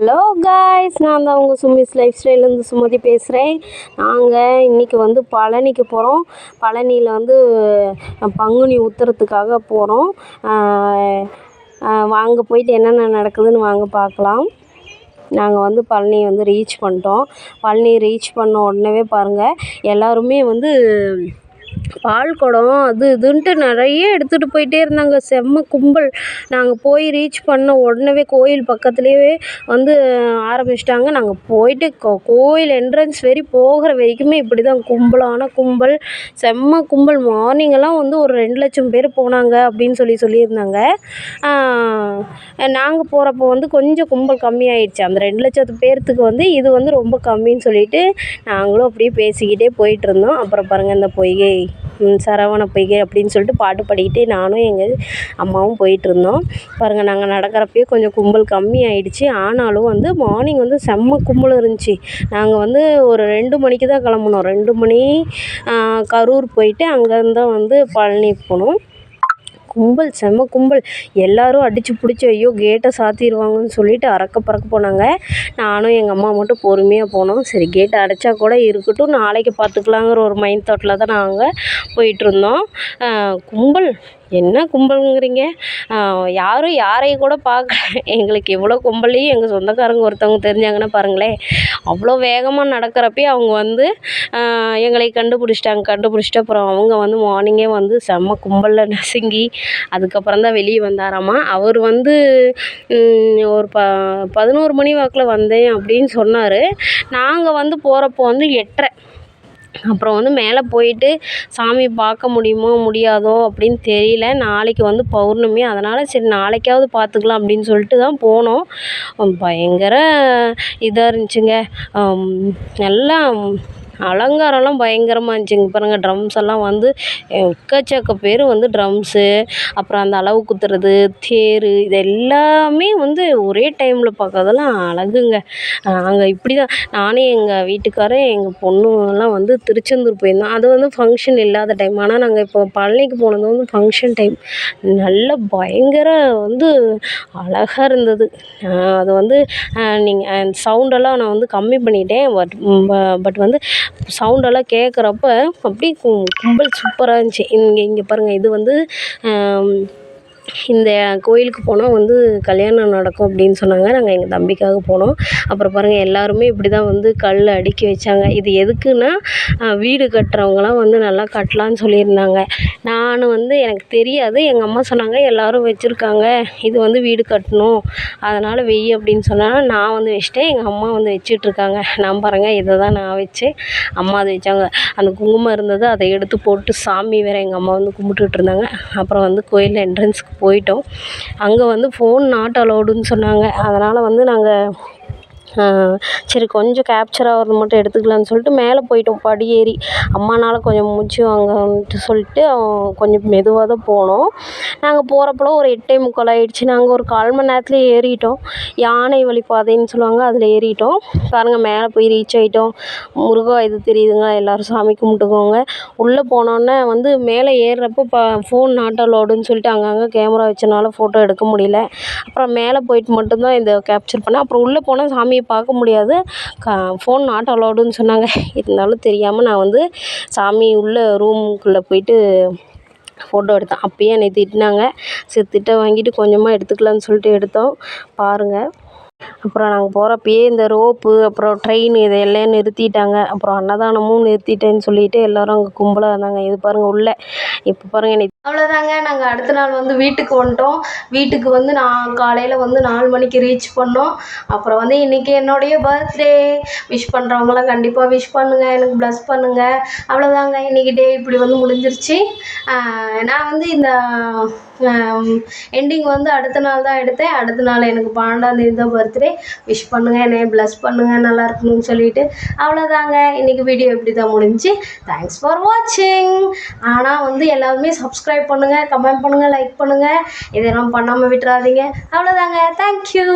Hello guys, நான் தான் உங்கள் சுமிஸ் லைஃப் ஸ்டைலேருந்து சுமதி பேசுகிறேன். நாங்கள் இன்றைக்கி வந்து பழனிக்கு போகிறோம். பழனியில் வந்து பங்குனி உத்திரத்துக்காக போகிறோம். வாங்க போயிட்டு என்னென்ன நடக்குதுன்னு வாங்க பார்க்கலாம். நாங்கள் வந்து பழனி வந்து ரீச் பண்ணிட்டோம். பழனி ரீச் பண்ண உடனே பாருங்கள், எல்லாருமே வந்து பால் குடம் அது இதுன்ட்டு நிறைய எடுத்துகிட்டு போயிட்டே இருந்தாங்க. செம்ம கும்பல். நாங்கள் போய் ரீச் பண்ண உடனே கோயில் பக்கத்துலேயே வந்து ஆரம்பிச்சிட்டாங்க. நாங்கள் போயிட்டு கோயில் என்ட்ரன்ஸ் போகிற வரைக்குமே இப்படி தான் கும்பலான கும்பல், செம்ம கும்பல். மார்னிங்கெல்லாம் வந்து ஒரு 2 லட்சம் பேர் போனாங்க அப்படின்னு சொல்லியிருந்தாங்க. நாங்கள் போகிறப்போ வந்து கொஞ்சம் கும்பல் கம்மியாயிடுச்சு. அந்த 2 லட்சத்து பேர்த்துக்கு வந்து இது வந்து ரொம்ப கம்மின்னு சொல்லிட்டு நாங்களும் அப்படியே பேசிக்கிட்டே போயிட்டுருந்தோம். அப்புறம் பாருங்கள், இந்த பொய்கை சரவண பொய்கை அப்படின்னு சொல்லிட்டு பாட்டு பாடிக்கிட்டே நானும் எங்கள் அம்மாவும் போயிட்டுருந்தோம். பாருங்கள், நாங்கள் நடக்கிறப்பயே கொஞ்சம் கும்பல் கம்மி ஆயிடுச்சு. ஆனாலும் வந்து மார்னிங் வந்து செம்ம கும்பல் இருந்துச்சு. நாங்கள் வந்து ஒரு 2 மணிக்கு தான் கிளம்புனோம். 2 மணி கரூர் போயிட்டு அங்கேருந்து தான் வந்து பழனி போனோம். கும்பல் செம்ம கும்பல். எல்லோரும் அடித்து பிடிச்சி ஐயோ கேட்டை சாத்திடுவாங்கன்னு சொல்லிட்டு அறக்க பறக்க போனாங்க. நானும் எங்கள் அம்மா மட்டும் பொறுமையாக போனோம். சரி, கேட்டை அடைச்சா கூட இருக்கட்டும், நாளைக்கு பார்த்துக்கலாங்கிற ஒரு மைண்ட் தாட்டில் தான் நாங்கள் போயிட்டுருந்தோம். கும்பல் என்ன கும்பலுங்கிறீங்க, யாரும் யாரையும் கூட பார்க்கல. எங்களுக்கு எவ்வளோ கும்பலையும் எங்கள் சொந்தக்காரங்க ஒருத்தவங்க தெரிஞ்சாங்கன்னா பாருங்களேன், அவ்வளோ வேகமாக நடக்கிறப்பயே அவங்க வந்து எங்களை கண்டுபிடிச்சிட்டு அப்புறம் அவங்க வந்து மார்னிங்கே வந்து செம்ம கும்பலில் நசுங்கி அதுக்கப்புறம் தான் வெளியே வந்தாராம்மா. அவர் வந்து ஒரு 11 மணி வாக்கில் வந்தேன் அப்படின்னு சொன்னார். நாங்கள் வந்து போகிறப்போ வந்து 8:30. அப்புறம் வந்து மேலே போயிட்டு சாமி பார்க்க முடியுமோ முடியாதோ அப்படின்னு தெரியல. நாளைக்கு வந்து பௌர்ணமி, அதனால் சரி நாளைக்காவது பார்த்துக்கலாம் அப்படின்னு சொல்லிட்டு தான் போனோம். பயங்கர இதாக இருந்துச்சுங்க. நல்லா அலங்காரம்லாம் பயங்கரமாக இருந்துச்சுங்க. பாருங்கள், ட்ரம்ஸ் எல்லாம் வந்து எக்கச்சக்க பேர் வந்து ட்ரம்ஸு, அப்புறம் அந்த அளவு குத்துறது, தேர், இது எல்லாமே வந்து ஒரே டைமில் பார்க்கறதெல்லாம் அழகுங்க. நாங்கள் இப்படி தான் நானே எங்கள் வீட்டுக்காரர் எங்கள் பொண்ணுலாம் வந்து திருச்செந்தூர் போயிருந்தோம். அது வந்து ஃபங்க்ஷன் இல்லாத டைம். ஆனால் நாங்கள் இப்போ பழனிக்கு போனது வந்து ஃபங்க்ஷன் டைம். நல்ல பயங்கர வந்து அழகாக இருந்தது. அது வந்து நீங்கள் சவுண்டெல்லாம் நான் வந்து கம்மி பண்ணிட்டேன். பட் வந்து சவுண்டெல்லாம் கேட்குறப்ப அப்படியே கும்பல் சூப்பராக இருந்துச்சு. இங்கே பாருங்கள், இது வந்து இந்த கோயிலுக்கு போனால் வந்து கல்யாணம் நடக்கும் அப்படின்னு சொன்னாங்க. நாங்கள் எங்கள் தம்பிக்காக போனோம். அப்புறம் பாருங்கள், எல்லாருமே இப்படி தான் வந்து கல் அடுக்கி வச்சாங்க. இது எதுக்குன்னா, வீடு கட்டுறவங்களாம் வந்து நல்லா கட்டலான்னு சொல்லியிருந்தாங்க. நான் வந்து எனக்கு தெரியாது. எங்கள் அம்மா சொன்னாங்க எல்லோரும் வச்சுருக்காங்க, இது வந்து வீடு கட்டணும், அதனால் வெய் அப்படின்னு சொன்னாங்க. நான் வந்து வச்சிட்டேன். எங்கள் அம்மா வந்து வச்சிட்ருக்காங்க. நான் பாருங்கள், இதை தான் நான் வச்சேன், அம்மா அதை வச்சாங்க. அந்த குங்குமம் இருந்தது, அதை எடுத்து போட்டு சாமி வேறு எங்கள் அம்மா வந்து கும்பிட்டுட்டு இருந்தாங்க. அப்புறம் வந்து கோயில் என்ட்ரன்ஸ்க்கு போயிட்டோம். அங்கே வந்து ஃபோன் நாட் அலோடுன்னு சொன்னாங்க. அதனால் வந்து நாங்கள் சரி கொஞ்சம் கேப்சர் ஆகிறது மட்டும் எடுத்துக்கலான்னு சொல்லிட்டு மேலே போயிட்டோம். படி ஏறி அம்மானால் கொஞ்சம் மூச்சு வாங்கன்ட்டு சொல்லிட்டு கொஞ்சம் மெதுவாக தான் போனோம். நாங்கள் போகிறப்பலாம் ஒரு 8:45 ஆகிடுச்சு. நாங்கள் ஒரு 1/4 மணி நேரத்தில் ஏறிட்டோம். யானை வழி பாதைன்னு சொல்லுவாங்க, அதில் ஏறிட்டோம். பாருங்கள், மேலே போய் ரீச் ஆகிட்டோம். முருகா இது தெரியுதுங்களா, எல்லோரும் சாமி கும்பிட்டுக்கோங்க. உள்ளே போனோன்னே வந்து மேலே ஏறுறப்போ ஃபோன் நாட் அலோடுன்னு சொல்லிட்டு அங்கங்கே கேமரா வச்சனால ஃபோட்டோ எடுக்க முடியல. அப்புறம் மேலே போயிட்டு மட்டும்தான் இதை கேப்சர் பண்ணேன். அப்புறம் உள்ளே போனால் சாமியை பார்க்க முடியாது, ஃபோன் நாட் அலோடுன்னு சொன்னாங்க. இருந்தாலும் தெரியாமல் நான் வந்து சாமி உள்ள ரூமுக்குள்ளே போயிட்டு ஃபோட்டோ எடுத்தேன். அப்பயே என்னை திட்டினாங்க. சரி, திட்ட வாங்கிட்டு கொஞ்சமாக எடுத்துக்கலான்னு சொல்லிட்டு எடுத்தோம். பாருங்கள், அப்புறம் நாங்கள் போகிறப்பயே இந்த ரோப்பு, அப்புறம் ட்ரெயின் இதெல்லாம் நிறுத்திட்டாங்க. அப்புறம் அன்னதானமும் நிறுத்திட்டேன்னு சொல்லிட்டு எல்லோரும் அங்கே கும்பலாக இருந்தாங்க. இது பாருங்கள் உள்ளே. இப்போ பாருங்கள், அவ்வளோதாங்க. நாங்கள் அடுத்த நாள் வந்து வீட்டுக்கு வந்துட்டோம். வீட்டுக்கு வந்து நான் காலையில் வந்து 4 மணிக்கு ரீச் பண்ணோம். அப்புறம் வந்து இன்றைக்கி என்னுடைய பர்த்டே. விஷ் பண்ணுறவங்களாம் கண்டிப்பாக விஷ் பண்ணுங்கள், எனக்கு ப்ளஸ் பண்ணுங்கள். அவ்வளோதாங்க, இன்றைக்கி டே இப்படி வந்து முடிஞ்சிருச்சு. நான் வந்து இந்த எண்டிங் வந்து அடுத்த நாள் தான் எடுத்தேன். அடுத்த நாள் எனக்கு 12ஆம் தேதி தான் பர்த்டே. விஷ் பண்ணுங்கள், என்னை ப்ளஸ் பண்ணுங்கள், நல்லா இருக்கணும்னு சொல்லிட்டு. அவ்வளோதாங்க, இன்றைக்கி வீடியோ இப்படி தான் முடிஞ்சு. தேங்க்ஸ் ஃபார் வாட்சிங். ஆனால் வந்து எல்லாருமே சப்ஸ்கிரைப் பண்ணுங்கள், கமெண்ட் பண்ணுங்கள், லைக் பண்ணுங்கள். இதெல்லாம் பண்ணாமல் விட்டுறாதீங்க. அவ்வளோதாங்க, தேங்க்யூ.